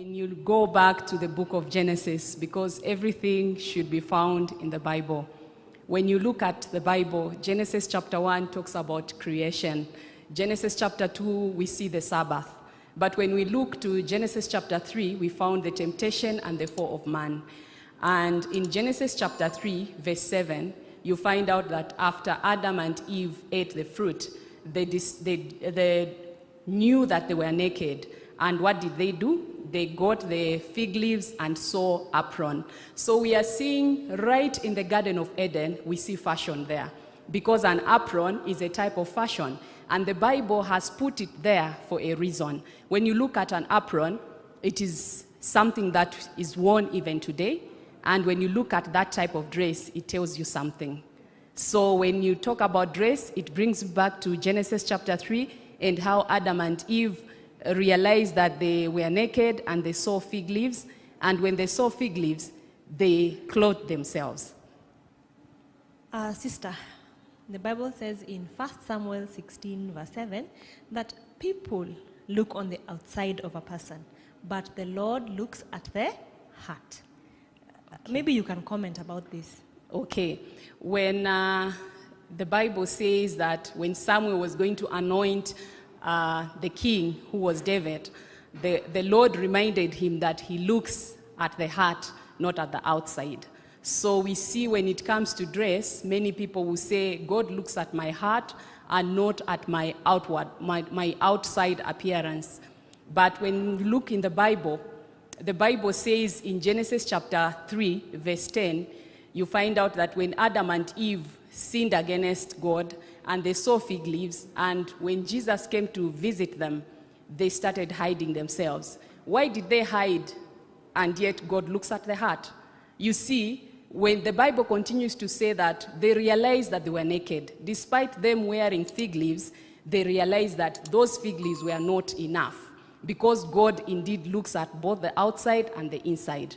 And you'll go back to the book of Genesis because everything should be found in the Bible. When you look at the Bible, Genesis chapter 1 talks about creation. Genesis chapter 2, we see the Sabbath. But when we look to Genesis chapter 3, we found the temptation and the fall of man. And in Genesis chapter 3, verse 7, you find out that after Adam and Eve ate the fruit, they knew that they were naked. And what did they do? They got the fig leaves and saw apron. So we are seeing right in the Garden of Eden, we see fashion there. Because an apron is a type of fashion. And the Bible has put it there for a reason. When you look at an apron, it is something that is worn even today. And when you look at that type of dress, it tells you something. So when you talk about dress, it brings back to Genesis chapter 3 and how Adam and Eve realized that they were naked and they saw fig leaves. And when they saw fig leaves, they clothed themselves. Sister, the Bible says in 1 Samuel 16 verse 7 that people look on the outside of a person, but the Lord looks at the heart. Maybe you can comment about this. Okay. When the Bible says that when Samuel was going to anoint the king, who was David, the Lord reminded him that he looks at the heart, not at the outside. So we see when it comes to dress, many people will say, God looks at my heart and not at my my outside appearance. But when you look in the Bible says in Genesis chapter 3, verse 10, you find out that when Adam and Eve sinned against God and they saw fig leaves, and when Jesus came to visit them, they started hiding themselves. Why did they hide? And yet God looks at the heart. You see, when the Bible continues to say that they realized that they were naked, despite them wearing fig leaves, they realized that those fig leaves were not enough, because God indeed looks at both the outside and the inside.